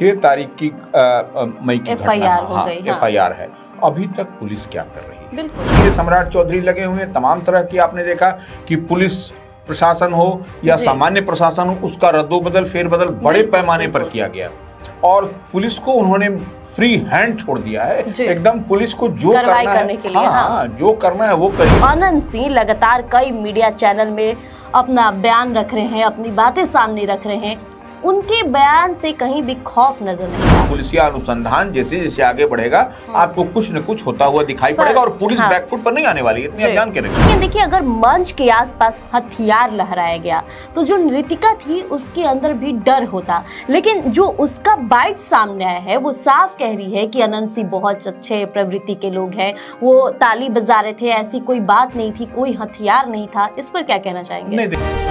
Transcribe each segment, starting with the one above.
6 तारीख की मई की घटना FIR है। अभी तक पुलिस क्या कर रही है? बिल्कुल। ये सम्राट चौधरी लगे हुए हैं तमाम तरह की, आपने देखा कि पुलिस प्रशासन हो या सामान्य प्रशासन हो, उसका रद्दोबदल फेरबदल बड़े पैमाने पर किया गया और पुलिस को उन्होंने फ्री हैंड छोड़ दिया है। एकदम पुलिस को जो करना है, जो करना है वो करें। आनंद सिंह लगातार कई मीडिया चैनल में अपना बयान रख रहे हैं, अपनी बातें सामने रख रहे हैं, उनके बयान से कहीं भी खौफ नजर नहीं आता। पुलिसिया अनुसंधान जैसे जैसे आगे बढ़ेगा आपको कुछ न कुछ होता हुआ दिखाई पड़ेगा और पुलिस बैकफुट पर नहीं आने वाली, इतनी आप जान के रखिए। लेकिन देखिए, अगर मंच के आसपास हथियार लहराया गया तो जो नृतिका थी उसके अंदर भी डर होता, लेकिन जो उसका बाइट सामने आया है वो साफ कह रही है कि आनंद सिंह बहुत अच्छे प्रवृत्ति के लोग हैं, वो ताली बजा रहे थे, ऐसी कोई बात नहीं थी, कोई हथियार नहीं था। इस पर क्या कहना चाहेंगे?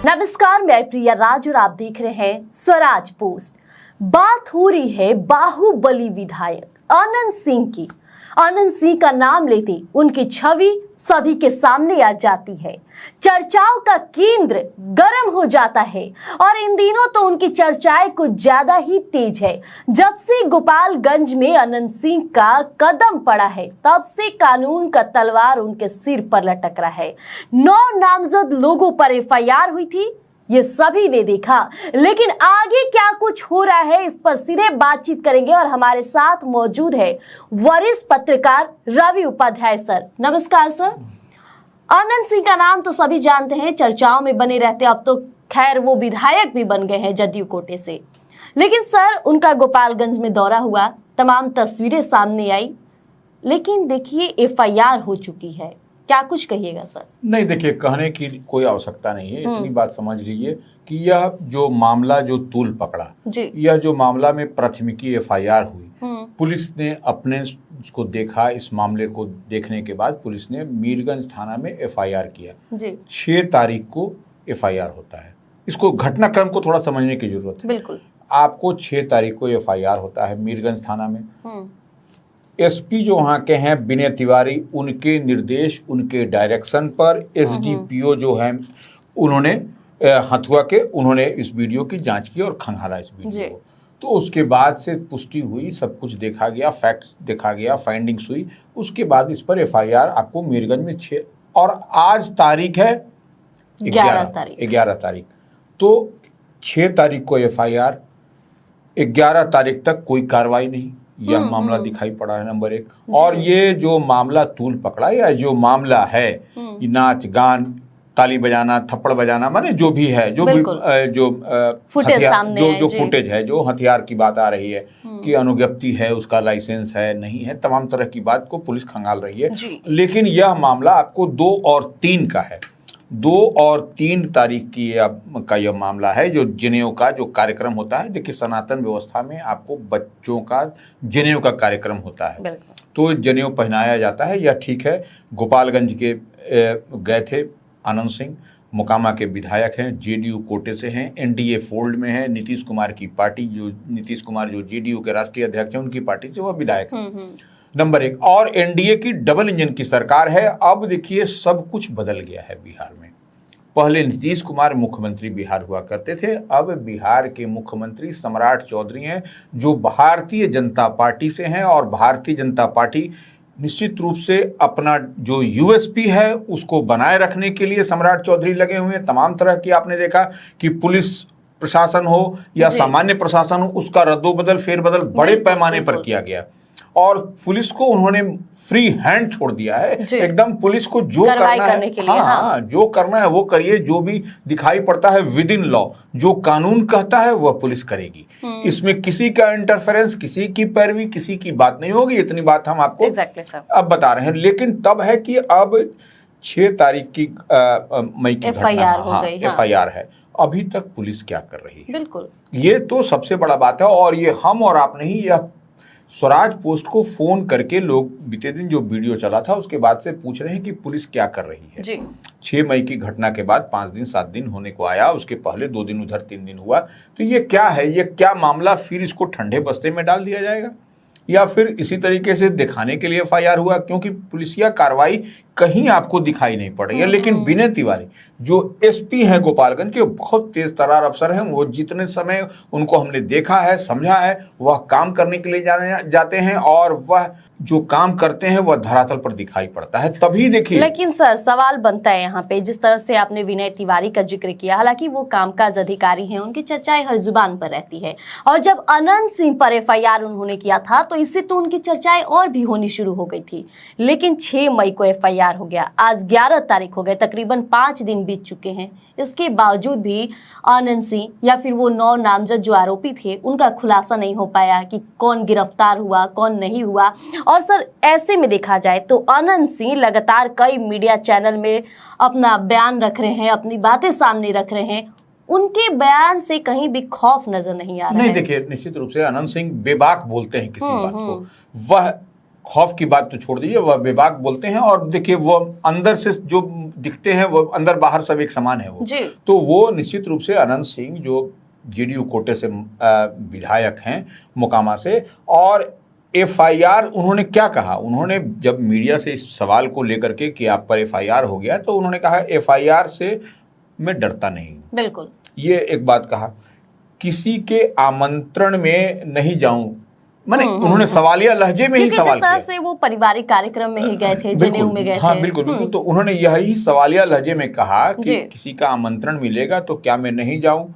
नमस्कार, मैं प्रिया राज और आप देख रहे हैं स्वराज पोस्ट। बात हो रही है बाहुबली विधायक आनंद सिंह की। आनंद सिंह का नाम लेते उनकी छवि सभी के सामने आ जाती है, चर्चाओं का केंद्र गर्म हो जाता है और इन दिनों तो उनकी चर्चाएं कुछ ज्यादा ही तेज है। जब से गोपालगंज में आनंद सिंह का कदम पड़ा है तब से कानून का तलवार उनके सिर पर लटक रहा है। 9 नामजद लोगों पर FIR हुई थी, ये सभी ने देखा, लेकिन आगे क्या कुछ हो रहा है इस पर सीधे बातचीत करेंगे और हमारे साथ मौजूद है वरिष्ठ पत्रकार रवि उपाध्याय सर। नमस्कार सर। आनंद सिंह का नाम तो सभी जानते हैं, चर्चाओं में बने रहते, अब तो खैर वो विधायक भी बन गए हैं जदयू कोटे से। लेकिन सर, उनका गोपालगंज में दौरा हुआ, तमाम तस्वीरें सामने आई, लेकिन देखिए FIR हो चुकी है, क्या कुछ कहिएगा सर? नहीं, देखिए, कहने की कोई आवश्यकता नहीं है, इतनी बात समझ लीजिए कि यह जो मामला जो तूल पकड़ा, यह जो मामला में प्राथमिकी FIR हुई, पुलिस ने अपने उसको देखा। इस मामले को देखने के बाद पुलिस ने मीरगंज थाना में FIR किया। 6 तारीख को FIR होता है। इसको घटनाक्रम को थोड़ा समझने की जरूरत है। बिल्कुल। आपको 6 तारीख को FIR होता है मीरगंज थाना में। SP जो वहाँ के हैं विनय तिवारी, उनके निर्देश, उनके डायरेक्शन पर SDPO जो हैं उन्होंने हथुआ के उन्होंने इस वीडियो की जांच की और खंगाला इस वीडियो को। तो उसके बाद से पुष्टि हुई, सब कुछ देखा गया, फैक्ट्स देखा गया, फाइंडिंग्स हुई, उसके बाद इस पर FIR आपको मीरगंज में 6 और आज तारीख है 11 तारीख। तो 6 तारीख को FIR, 11 तारीख तक कोई कार्रवाई नहीं, यह मामला दिखाई पड़ा है नंबर 1। और ये जो मामला तूल पकड़ा या जो मामला है, नाच गान, ताली बजाना, थप्पड़ बजाना, माने जो भी है, जो फुटेज है, जो हथियार की बात आ रही है कि अनुज्ञप्ति है, उसका लाइसेंस है नहीं है, तमाम तरह की बात को पुलिस खंगाल रही है। लेकिन यह मामला आपको 2 और 3 का है। 2 और 3 तारीख की का यह मामला है, जो जनेऊ का जो कार्यक्रम होता है। देखिए, सनातन व्यवस्था में आपको बच्चों का जनेऊ का कार्यक्रम होता है, तो जनेऊ पहनाया जाता है, यह ठीक है। गोपालगंज के गए थे आनंद सिंह, मोकामा के विधायक हैं, JDU कोटे से हैं, NDA फोल्ड में है, नीतीश कुमार की पार्टी, जो नीतीश कुमार जो JDU के राष्ट्रीय अध्यक्ष हैं, उनकी पार्टी से वह विधायक है नंबर 1। और NDA की डबल इंजन की सरकार है। अब देखिए, सब कुछ बदल गया है बिहार में। पहले नीतीश कुमार मुख्यमंत्री बिहार हुआ करते थे, अब बिहार के मुख्यमंत्री सम्राट चौधरी हैं, जो भारतीय जनता पार्टी से हैं। और भारतीय जनता पार्टी निश्चित रूप से अपना जो USP है उसको बनाए रखने के लिए सम्राट चौधरी लगे हुए हैं। तमाम तरह की, आपने देखा कि पुलिस प्रशासन हो या सामान्य प्रशासन हो, उसका रद्दोबदल फेरबदल बड़े पैमाने पर किया गया और पुलिस को उन्होंने फ्री हैंड छोड़ दिया है। एकदम पुलिस को जो करना है, जो करना है वो करिए, जो भी दिखाई पड़ता है विद इन लॉ, जो कानून कहता है वह पुलिस करेगी। इसमें किसी का इंटरफेरेंस, किसी की पैरवी, किसी की बात नहीं होगी। इतनी बात हम आपको अब बता रहे हैं। लेकिन तब है कि अब 6 तारीख की मई की FIR है, अभी तक पुलिस क्या कर रही है? बिल्कुल, ये तो सबसे बड़ा बात है। और ये हम और आप नहीं, यह स्वराज पोस्ट को फोन करके लोग बीते दिन जो वीडियो चला था उसके बाद से पूछ रहे हैं कि पुलिस क्या कर रही है। 6 मई की घटना के बाद 5 दिन 7 दिन होने को आया, उसके पहले 2 दिन उधर 3 दिन हुआ, तो ये क्या है? ये क्या मामला? फिर इसको ठंडे बस्ते में डाल दिया जाएगा या फिर इसी तरीके से दिखाने के लिए FIR हुआ? क्योंकि पुलिसिया कार्रवाई कहीं आपको दिखाई नहीं पड़ रही है। लेकिन विनय तिवारी जो एसपी हैं गोपालगंज के, बहुत तेज तर्रार अफसर हैं। वो जितने समय उनको हमने देखा है, समझा है, वह काम करने के लिए जाते हैं और वह जो काम करते हैं वह धरातल पर दिखाई पड़ता है। तभी देखिए, लेकिन सर सवाल बनता है यहाँ पे, जिस तरह से आपने विनय तिवारी का जिक्र किया, हालांकि वो कामकाज अधिकारी हैं, उनकी चर्चाएं हर जुबान पर रहती है, और जब अनंत सिंह पर एफआईआर उन्होंने किया था तो इससे तो उनकी चर्चाएं और भी होनी शुरू हो गई थी। लेकिन 6 मई को एफआईआर हो गया, आज 11 तारीख हो गए, तकरीबन 5 दिन बीत चुके हैं। इसके बावजूद भी आनंद सिंह या फिर वो 9 नामजद जो आरोपी थे उनका खुलासा नहीं हो पाया कि कौन गिरफ्तार हुआ, कौन नहीं हुआ। और सर ऐसे में देखा जाए तो आनंद सिंह लगातार कई मीडिया चैनल में अपना बयान रख रहे हैं, अपनी बातें सामने रख रहे हैं, उनके बयान से कहीं भी खौफ नजर नहीं आ रहा है। नहीं, देखिए, निश्चित रूप से आनंद सिंह बेबाक बोलते हैं किसी बात को। वह खौफ की बात तो छोड़ दीजिए, वह बेबाक बोलते हैं। और देखिए, वो अंदर से जो दिखते हैं वो अंदर बाहर सब एक समान है वो। तो वो निश्चित रूप से आनंद सिंह जो जेडीयू कोटे से विधायक हैं मोकामा से, और एफआईआर उन्होंने क्या कहा, उन्होंने जब मीडिया से इस सवाल को लेकर के कि आप पर एफआईआर हो गया, तो उन्होंने कहा एफआईआर से मैं डरता नहीं। बिल्कुल, ये एक बात कहा, किसी के आमंत्रण में नहीं जाऊं, माने उन्होंने सवालिया लहजे में ही सवाल किया। से वो पारिवारिक कार्यक्रम में ही गए थे, जनेऊ में गए थे। हाँ, बिल्कुल बिल्कुल। तो उन्होंने यही सवालिया लहजे में कहा कि किसी का आमंत्रण मिलेगा तो क्या मैं नहीं जाऊं,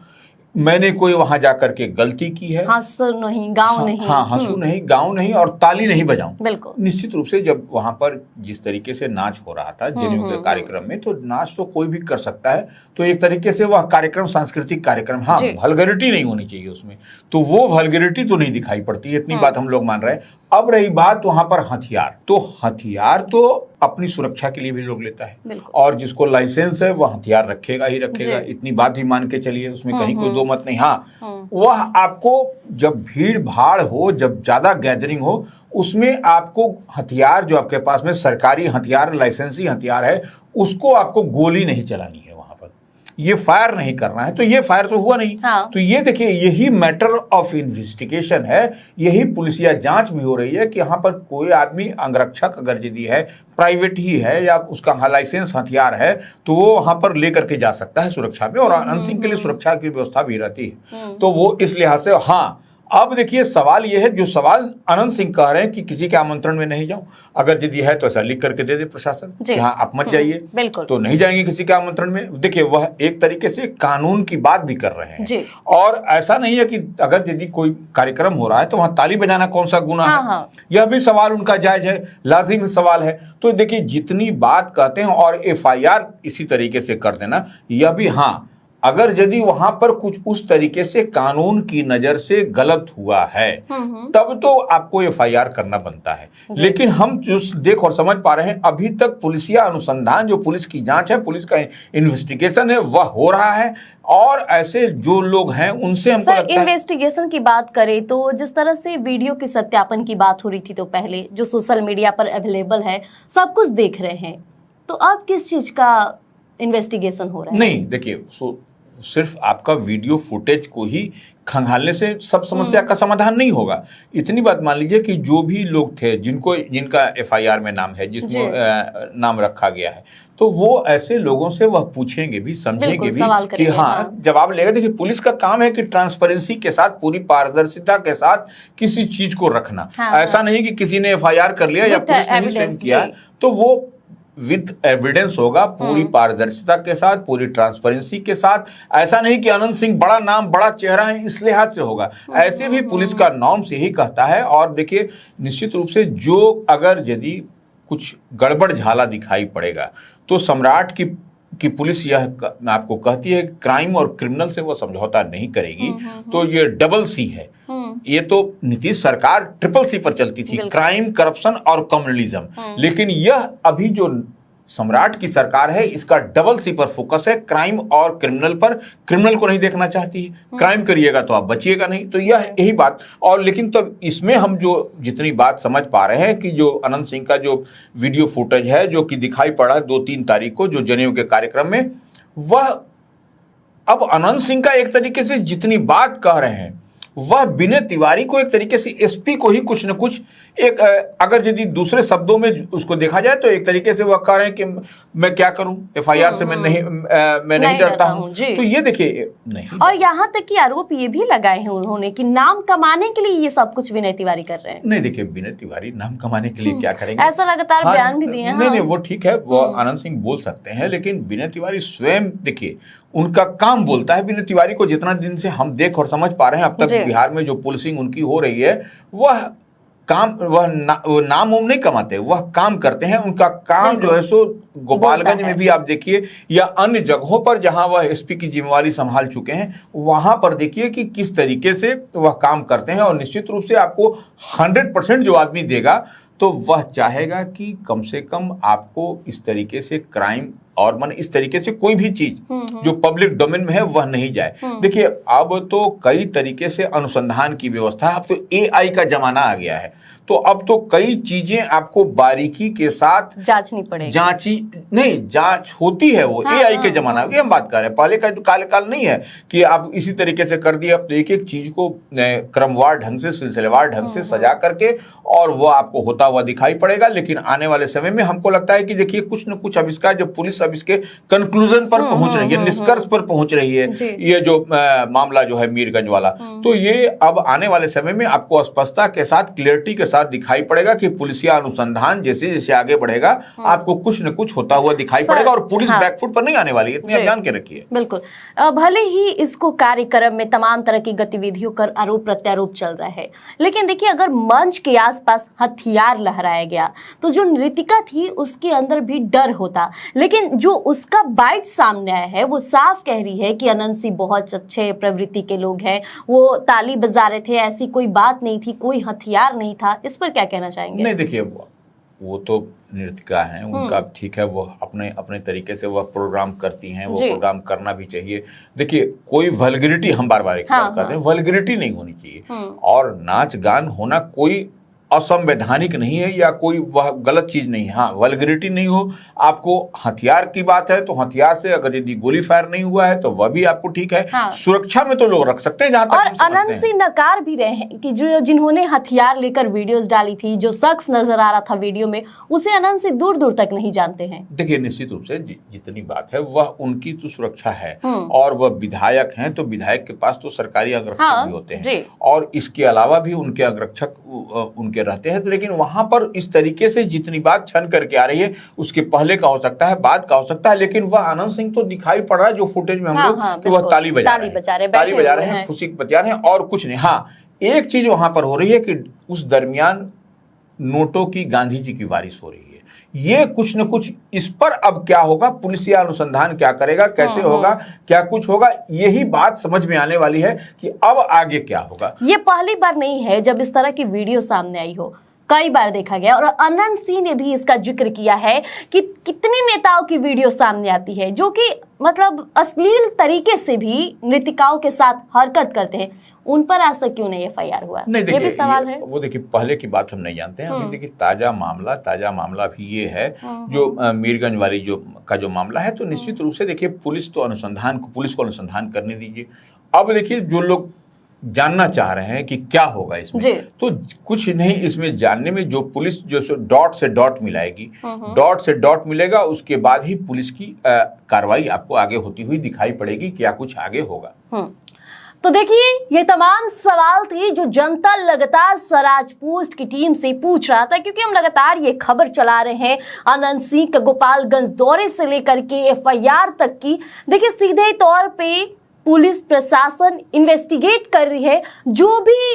मैंने कोई वहां जाकर के गलती की है, हंसू नहीं, गाँव नहीं, हाँ, हंसू नहीं, गाँव नहीं, और ताली नहीं बजाऊं। बिल्कुल, निश्चित रूप से जब वहां पर जिस तरीके से नाच हो रहा था जनेऊ के कार्यक्रम में, तो नाच तो कोई भी कर सकता है, तो एक तरीके से वह कार्यक्रम सांस्कृतिक कार्यक्रम, हाँ, वल्गैरिटी नहीं होनी चाहिए उसमें, तो वो वल्गैरिटी तो नहीं दिखाई पड़ती है, इतनी बात हम लोग मान रहे हैं। अब रही बात वहां पर हथियार, तो हथियार तो अपनी सुरक्षा के लिए भी लोग लेता है, और जिसको लाइसेंस है वह हथियार रखेगा ही रखेगा, इतनी बात भी मान के चलिए, उसमें कहीं कोई दो मत नहीं। हाँ, वह आपको जब भीड़ भाड़ हो, जब ज्यादा गैदरिंग हो, उसमें आपको हथियार जो आपके पास में सरकारी हथियार, लाइसेंसी हथियार है, उसको आपको गोली नहीं चलानी है, वहां पर ये फायर नहीं करना है। तो ये फायर तो हुआ नहीं। हाँ। तो ये देखिए, यही मैटर ऑफ इन्वेस्टिगेशन है, यही पुलिसिया जांच भी हो रही है कि यहाँ पर कोई आदमी अंगरक्षक अगर यदि है, प्राइवेट ही है, या उसका लाइसेंस हथियार है, तो वो वहां पर लेकर के जा सकता है सुरक्षा में, और आनंद सिंह के लिए सुरक्षा की व्यवस्था भी रहती है। तो वो इस लिहाज से, हाँ, अब देखिए सवाल यह है, जो सवाल अनंत सिंह कह रहे हैं कि किसी के आमंत्रण में नहीं जाऊं, अगर यदि है तो ऐसा लिख करके दे दे प्रशासन कि हाँ आप मत जाइए, तो नहीं जाएंगे किसी के आमंत्रण में। देखिए, वह एक तरीके से कानून की बात भी कर रहे हैं, और ऐसा नहीं है कि अगर यदि कोई कार्यक्रम हो रहा है तो वहां ताली बजाना कौन सा गुनाह है। हाँ। यह भी सवाल उनका जायज है, लाजिम सवाल है। तो देखिए, जितनी बात कहते हैं और एफआईआर इसी तरीके से कर देना, यह भी, हाँ, अगर यदि वहां पर कुछ उस तरीके से कानून की नजर से गलत हुआ है, तब तो आपको एफआईआर करना बनता है। लेकिन हम जो देख और समझ पा रहे हैं, अभी तक पुलिसिया अनुसंधान, जो पुलिस की जांच है, पुलिस का इन्वेस्टिगेशन है, वह हो रहा है, और ऐसे जो लोग हैं उनसे हमको लगता है। इन्वेस्टिगेशन की बात करें तो जिस तरह से वीडियो के सत्यापन की बात हो रही थी, तो पहले जो सोशल मीडिया पर अवेलेबल है, सब कुछ देख रहे हैं, तो अब किस चीज का इन्वेस्टिगेशन हो रहा है? नहीं, देखिए, सिर्फ आपका वीडियो फुटेज को ही खंगालने से सब समस्या का समाधान नहीं होगा। इतनी बात मान लीजिए कि जो भी लोग थे जिनका एफआईआर में नाम है, जिसमें नाम रखा गया है, तो वो ऐसे लोगों से वह पूछेंगे भी, समझेंगे भी कि हाँ, जवाब लेगा। देखिए, पुलिस का काम है कि ट्रांसपेरेंसी के साथ, पूरी पारदर्शिता के साथ किसी चीज को रखना। ऐसा नहीं कि किसी ने एफआईआर कर लिया या पुलिस ने सेंड किया, तो वो विद एविडेंस होगा, पूरी पारदर्शिता के साथ, पूरी ट्रांसपेरेंसी के साथ। ऐसा नहीं कि आनंद सिंह बड़ा नाम, बड़ा चेहरा है, इस लिहाज से होगा। ऐसे भी पुलिस का नॉर्म्स यही कहता है। और देखिए, निश्चित रूप से जो अगर यदि कुछ गड़बड़ झाला दिखाई पड़ेगा, तो सम्राट की पुलिस यह आपको कहती है, क्राइम और क्रिमिनल से वो समझौता नहीं करेगी। तो ये डबल सी है। ये तो नीतीश सरकार ट्रिपल सी पर चलती थी, क्राइम, करप्शन और कम्युनलिज्म। लेकिन यह अभी जो सम्राट की सरकार है, इसका डबल सी पर फोकस है, क्राइम और क्रिमिनल पर। क्रिमिनल को नहीं देखना चाहती है, क्राइम करिएगा तो आप बचिएगा नहीं। तो यह यही बात। और लेकिन तब इसमें हम जो जितनी बात समझ पा रहे हैं कि जो अनंत सिंह का जो वीडियो फुटेज है, जो कि दिखाई पड़ा 2-3 तारीख को जो जनेऊ के कार्यक्रम में, वह अब अनंत सिंह का एक तरीके से जितनी बात कह रहे हैं वह विनय तिवारी को एक तरीके से एसपी को ही कुछ न कुछ एक अगर यदि दूसरे शब्दों में उसको देखा जाए तो एक तरीके से वह कह रहे हैं कि मैं क्या करूं, एफआईआर से मैं नहीं डरता हूं। तो ये देखिए नहीं, और यहाँ तक कि आरोप ये भी लगाए हैं उन्होंने कि नाम कमाने के लिए ये सब कुछ विनय तिवारी कर रहे हैं। नहीं देखिए, विनय तिवारी नाम कमाने के लिए क्या करेंगे, ऐसा लगातार बयान भी दिए हैं। नहीं वो ठीक है, वो आनंद सिंह बोल सकते हैं, लेकिन विनय तिवारी स्वयं देखिए उनका काम बोलता है। विनय तिवारी को जितना दिन से हम देख और समझ पा रहे हैं अब तक बिहार में जो पुलिसिंग उनकी हो रही है, वह काम वह नाम उम नहीं कमाते, वह काम करते हैं। उनका काम जो है सो गोपालगंज में भी आप देखिए या अन्य जगहों पर जहां वह एसपी की जिम्मेवारी संभाल चुके हैं, वहां पर देखिए कि किस तरीके से वह काम करते हैं। और निश्चित रूप से आपको 100% जो आदमी देगा तो वह चाहेगा कि कम से कम आपको इस तरीके से क्राइम और मन इस तरीके से कोई भी चीज जो पब्लिक डोमेन में है वह नहीं जाए। देखिए अब तो कई तरीके से अनुसंधान की व्यवस्था, अब तो एआई का जमाना आ गया है, तो अब तो कई चीजें आपको बारीकी के साथ जांचनी पड़ेगी। जांच होती है, वो एआई के जमाना की हम बात कर रहे हैं। पहले का काल नहीं है कि आप इसी तरीके से कर दिए। अब एक एक चीज को क्रमवार ढंग से, सिलसिलेवार ढंग से सजा करके और वो आपको होता हुआ दिखाई पड़ेगा। लेकिन आने वाले समय में हमको लगता है कि देखिए कुछ न कुछ अब इसका जो पुलिस अब इसके कंक्लूजन पर पहुंच रही है, निष्कर्ष पर पहुंच रही है। ये जो मामला जो है मीरगंज वाला, तो ये अब आने वाले समय में आपको स्पष्टता के साथ, क्लियरिटी के साथ दिखाई पड़ेगा कि पुलिसिया अनुसंधान जैसे जैसे आगे बढ़ेगा आपको कुछ न कुछ होता हुआ दिखाई पड़ेगा। और पुलिस बैकफुट पर नहीं आने वाली है, इतनी आप जान के रखिए। बिल्कुल, भले ही इसको कार्यक्रम में तमाम तरह की गतिविधियों कर आरोप प्रत्यारोप चल रहा है, लेकिन देखिए अगर मंच के आसपास हथियार लहराया गया तो जो नृतिका थी उसके अंदर भी डर होता। लेकिन जो उसका बाइट सामने आया है वो साफ कह रही है कि अनंत सिंह बहुत अच्छे प्रवृत्ति के लोग हैं, वो ताली बजा रहे थे, ऐसी कोई बात नहीं थी, कोई हथियार नहीं था। इस पर क्या कहना चाहेंगे? नहीं देखिए, वो तो नृतिका हैं, उनका ठीक है, वो अपने अपने तरीके से वह प्रोग्राम करती हैं, वो प्रोग्राम करना भी चाहिए। देखिए कोई वल्गरिटी, हम बार बार कहते हैं, वल्गरिटी नहीं होनी चाहिए। और नाच गान होना कोई असंवैधानिक नहीं है या कोई वह गलत चीज नहीं है। हाँ, वल्गरिटी नहीं हो। आपको हथियार की बात है तो हथियार से अगर यदि गोली फायर नहीं हुआ है तो वह भी आपको ठीक है। हाँ। सुरक्षा में तो लोग रख सकते हैं जहां तक। और अनंत सिंह नकार भी रहे हैं कि जो जिन्होंने हथियार लेकर वीडियोस डाली थी, जो शख्स नजर आ रहा था वीडियो में, उसे अनंत सिंह दूर दूर तक नहीं जानते हैं। देखिए निश्चित रूप से जितनी बात है वह उनकी तो सुरक्षा है, और वह विधायक हैं तो विधायक के पास तो सरकारी अंगरक्षक भी होते हैं, और इसके अलावा भी उनके अंगरक्षक उनके रहते हैं। तो लेकिन वहां पर इस तरीके से जितनी बात छन करके आ रही है, उसके पहले का हो सकता है, बाद का हो सकता है, लेकिन वह आनंद सिंह तो दिखाई पड़ रहा है जो फुटेज में हम लोग कि वह ताली बजा रहे हैं, खुशी बजा रहे हैं और कुछ नहीं। हाँ, एक चीज वहां पर हो रही है कि उस दरमियान नोटों की गांधी जी की बारिश हो रही है। ये कुछ न कुछ इस पर अब क्या होगा, पुलिसिया अनुसंधान क्या करेगा, कैसे होगा, क्या कुछ होगा, यही बात समझ में आने वाली है कि अब आगे क्या होगा। ये पहली बार नहीं है जब इस तरह की वीडियो सामने आई हो, कई बार देखा गया। और अनंत सिंह ने भी इसका जिक्र किया है कि कितने नेताओं की वीडियो सामने आती है जो कि मतलब अश्लील तरीके से भी नृतिकाओं के साथ हरकत करते हैं, उन पर आज तक क्यों नहीं एफआईआर हुआ? नहीं, ये भी सवाल है। वो देखिए पहले की बात हम नहीं जानते हैं। अभी देखिए ताजा मामला भी ये है जो मीरगंज वाली जो मामला है। तो निश्चित रूप से देखिए पुलिस को अनुसंधान करने दीजिए। अब देखिए जो लोग जानना चाह रहे हैं कि क्या होगा इसमें, तो कुछ नहीं, इसमें जानने में जो पुलिस जो डॉट से डॉट मिलाएगी, डॉट से डॉट मिलेगा, उसके बाद ही पुलिस की कार्रवाई आपको आगे होती हुई दिखाई पड़ेगी, क्या कुछ आगे होगा। तो देखिए ये तमाम सवाल थे जो जनता लगातार स्वराज पोस्ट की टीम से पूछ रहा था, क्योंकि हम लगातार ये खबर चला रहे हैं अनंत सिंह का गोपालगंज दौरे से लेकर के एफआईआर तक की। देखिए सीधे तौर पे पुलिस प्रशासन इन्वेस्टिगेट कर रही है, जो भी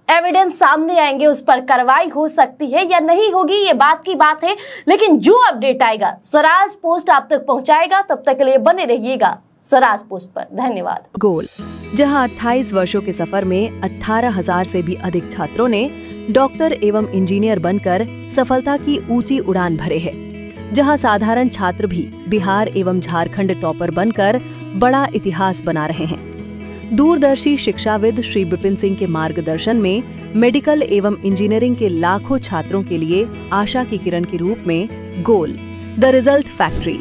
एविडेंस सामने आएंगे उस पर कार्रवाई हो सकती है या नहीं होगी, ये बात की बात है। लेकिन जो अपडेट आएगा स्वराज पोस्ट आप तक पहुंचाएगा। तब तक के लिए बने रहिएगा स्वराज पोस्ट पर। धन्यवाद। गोल, जहां 28 वर्षों के सफर में 18,000 से भी अधिक छात्रों ने डॉक्टर एवं इंजीनियर बनकर सफलता की ऊंची उड़ान भरे है, जहां साधारण छात्र भी बिहार एवं झारखंड टॉपर बनकर बड़ा इतिहास बना रहे हैं। दूरदर्शी शिक्षाविद श्री विपिन सिंह के मार्गदर्शन में मेडिकल एवं इंजीनियरिंग के लाखों छात्रों के लिए आशा की किरण के रूप में गोल, द रिजल्ट फैक्ट्री